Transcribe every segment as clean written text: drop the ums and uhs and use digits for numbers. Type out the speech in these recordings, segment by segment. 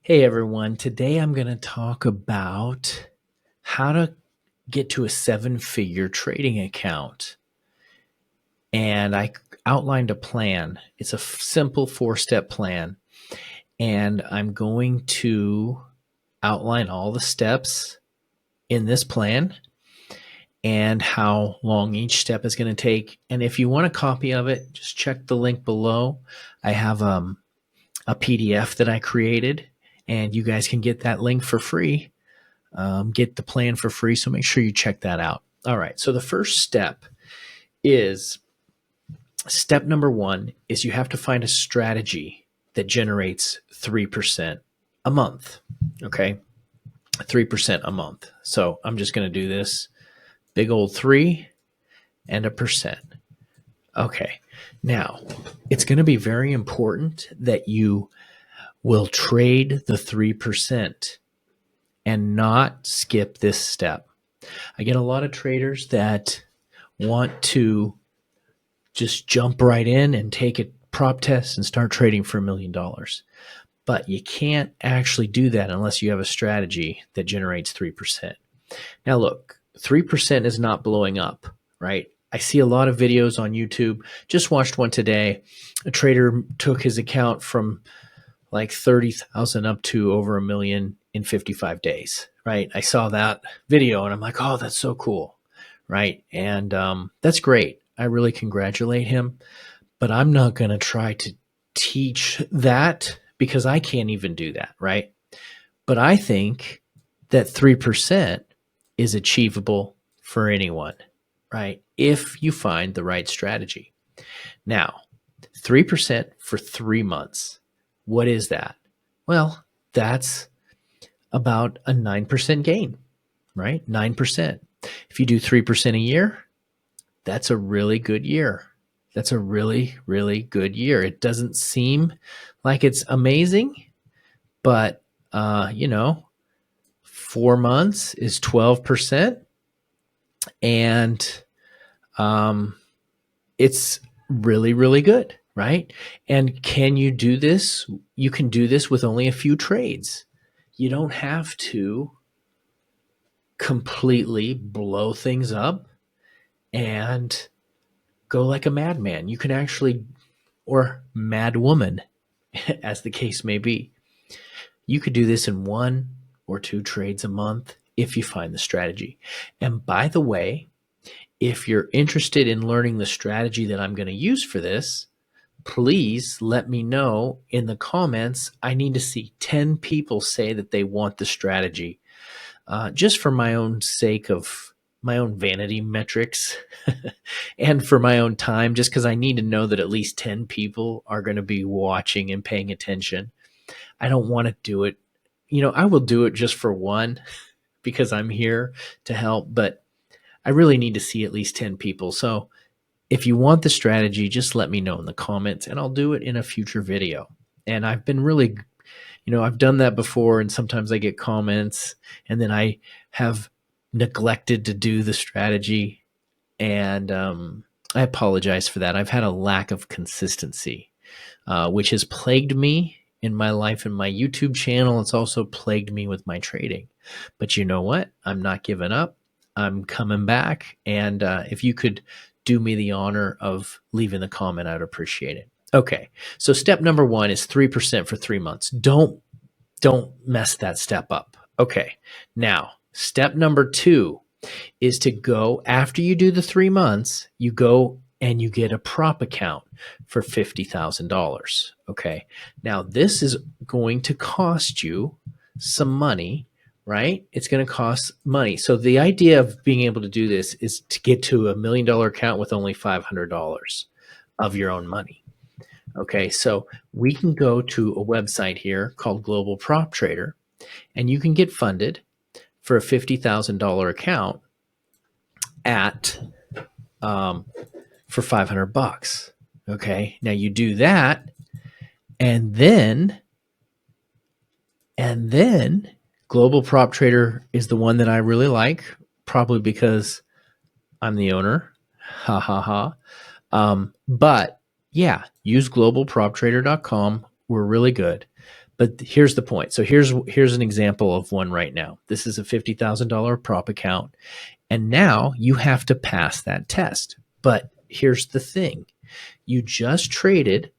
Hey everyone, today I'm going to talk about how to get to a seven-figure trading account. And I outlined a plan. It's a simple four-step plan. And I'm going to outline all the steps in this plan and how long each step is going to take. And if you want a copy of it, just check the link below. I have a PDF that I created, and you guys can get that link for free. Get the plan for free. So make sure you check that out. All right. So the first step is step number one is you have to find a strategy that generates 3% a month. Okay. 3% a month. So I'm just going to do this big old 3 and a percent. Okay. Now it's going to be very important that you will trade the 3% and not skip this step. I get a lot of traders that want to just jump right in and take a prop test and start trading for $1 million. But you can't actually do that unless you have a strategy that generates 3%. Now look, 3% is not blowing up, right? I see a lot of videos on YouTube. Just watched one today. A trader took his account from like 30,000 up to over $1 million in 55 days, right? I saw that video and I'm like, oh, that's so cool, right? And that's great. I really congratulate him, but I'm not going to try to teach that because I can't even do that, right? But I think that 3% is achievable for anyone, right? If you find the right strategy. Now, 3% for 3 months. What is that? Well, that's about a 9% gain, right? 9%. If you do 3% a year, that's a really good year. That's a really, really good year. It doesn't seem like it's amazing, but 4 months is 12%, and it's really, really good, right? And can you do this? You can do this with only a few trades. You don't have to completely blow things up and go like a madman. You can actually, or mad woman, as the case may be. You could do this in 1 or 2 trades a month if you find the strategy. And by the way, if you're interested in learning the strategy that I'm going to use for this, please let me know in the comments. I need to see 10 people say that they want the strategy, just for my own sake of my own vanity metrics and for my own time, just because I need to know that at least 10 people are going to be watching and paying attention. I don't want to do it. I will do it just for one because I'm here to help, but I really need to see at least 10 people. So if you want the strategy, just let me know in the comments and I'll do it in a future video. And I've been really, I've done that before, and sometimes I get comments and then I have neglected to do the strategy. And I apologize for that. I've had a lack of consistency, which has plagued me in my life and my YouTube channel. It's also plagued me with my trading. But you know what? I'm not giving up. I'm coming back. And if you could do me the honor of leaving the comment, I'd appreciate it. Okay. So step number 1 is 3% for 3 months. Don't mess that step up. Okay. Now, step number 2 is to go after you do the 3 months, you go and you get a prop account for $50,000. Okay. Now, this is going to cost you some money, right? It's going to cost money. So the idea of being able to do this is to get to $1 million account with only $500 of your own money. Okay. So we can go to a website here called Global Prop Trader, and you can get funded for a $50,000 account at for $500. Okay. Now you do that, and then Global Prop Trader is the one that I really like, probably because I'm the owner. Ha ha ha. But yeah, use globalproptrader.com. We're really good. But here's the point. So here's an example of one right now. This is a $50,000 prop account. And now you have to pass that test. But here's the thing. You just traded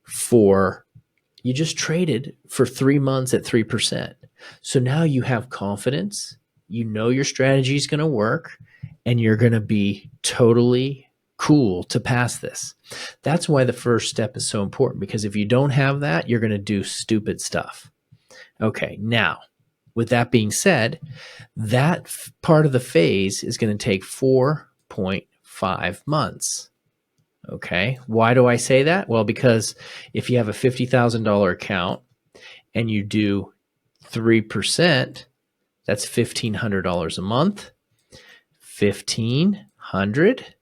for 3 months at 3%. So now you have confidence. You know your strategy is going to work, and you're going to be totally cool to pass this. That's why the first step is so important, because if you don't have that, you're going to do stupid stuff. Okay, now, with that being said, that part of the phase is going to take 4.5 months. Okay, why do I say that? Well, because if you have a $50,000 account and you do 3%, that's $1,500 a month. 1,500.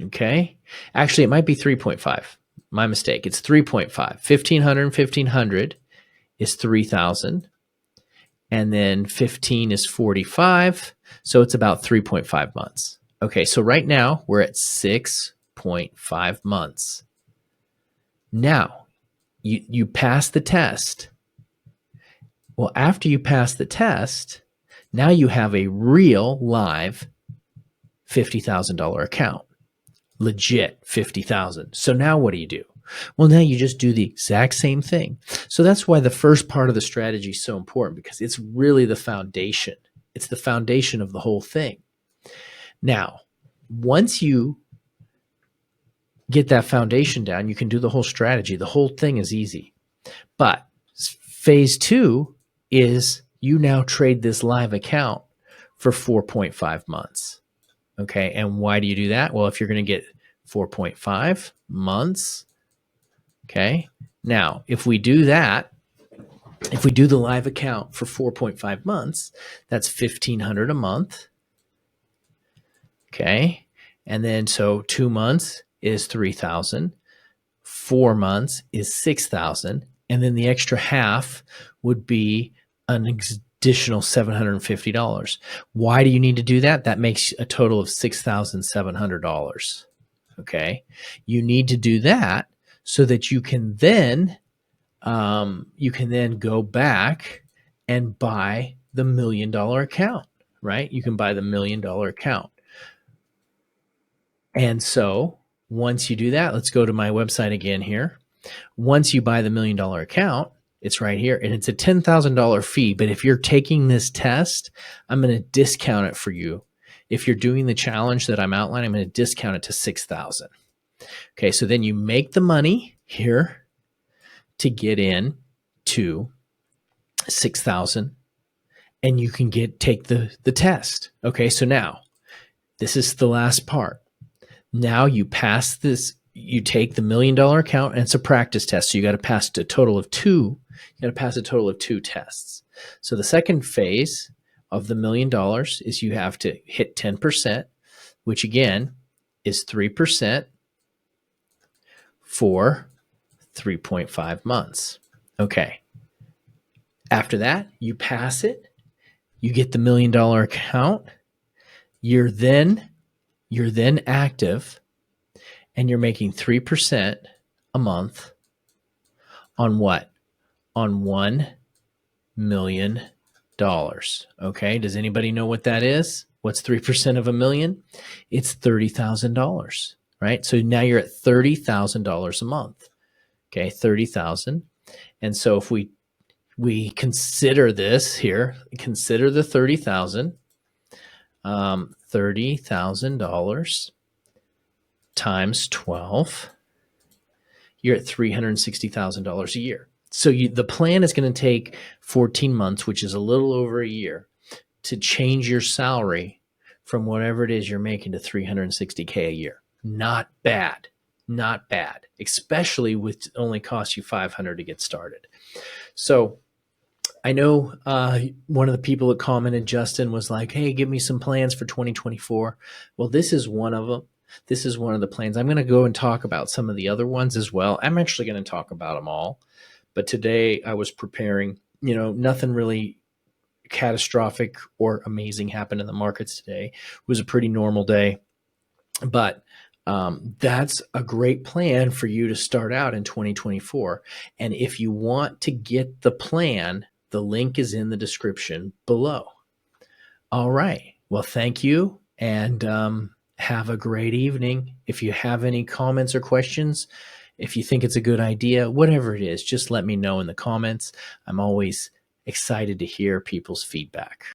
Okay. Actually, it might be 3.5. My mistake. It's 3.5. 1,500 and 1,500 is 3,000. And then 15 is 45. So it's about 3.5 months. Okay. So right now we're at 6.5 months. Now you pass the test. Well, after you pass the test, now you have a real live $50,000 account. Legit 50,000. So now what do? Well, now you just do the exact same thing. So that's why the first part of the strategy is so important, because it's really the foundation. It's the foundation of the whole thing. Now, once you get that foundation down, you can do the whole strategy. The whole thing is easy. But phase 2 is you now trade this live account for 4.5 months. Okay. And why do you do that? Well, if you're going to get 4.5 months, okay. Now, if we do that, if we do the live account for 4.5 months, that's $1,500 a month. Okay. And then so 2 months is 3,000. 4 months is 6,000. And then the extra half would be an additional $750. Why do you need to do that? That makes a total of $6,700. Okay. You need to do that so that you can then go back and buy the $1 million account, right? You can buy the $1 million account. And so once you do that, let's go to my website again here. Once you buy the $1 million account, it's right here, and it's a $10,000 fee. But if you're taking this test, I'm going to discount it for you. If you're doing the challenge that I'm outlining, I'm going to discount it to $6,000. Okay, so then you make the money here to get in to $6,000, and you can take the test. Okay, so now this is the last part. Now you pass this. You take the $1 million account, and it's a practice test. So you got to pass a total of 2. You got to pass a total of 2 tests. So the second phase of the $1 million is you have to hit 10%, which again is 3% for 3.5 months. Okay. After that, you pass it. You get the $1 million account. You're then active. And you're making 3% a month on what? On $1 million. Okay. Does anybody know what that is? What's 3% of $1 million? It's $30,000, right? So now you're at $30,000 a month. Okay. 30,000. And so if we consider this here, consider the 30,000, $30,000 times 12, you're at $360,000 a year. So the plan is going to take 14 months, which is a little over a year, to change your salary from whatever it is you're making to $360K a year. Not bad. Not bad, especially with only cost you $500 to get started. So I know one of the people that commented, Justin, was like, hey, give me some plans for 2024. Well, this is one of them. This is one of the plans. I'm going to go and talk about some of the other ones as well. I'm actually going to talk about them all. But today I was preparing, nothing really catastrophic or amazing happened in the markets today. It was a pretty normal day. But That's a great plan for you to start out in 2024. And if you want to get the plan, the link is in the description below. All right. Well, thank you, and have a great evening. If you have any comments or questions, if you think it's a good idea, whatever it is, just let me know in the comments. I'm always excited to hear people's feedback.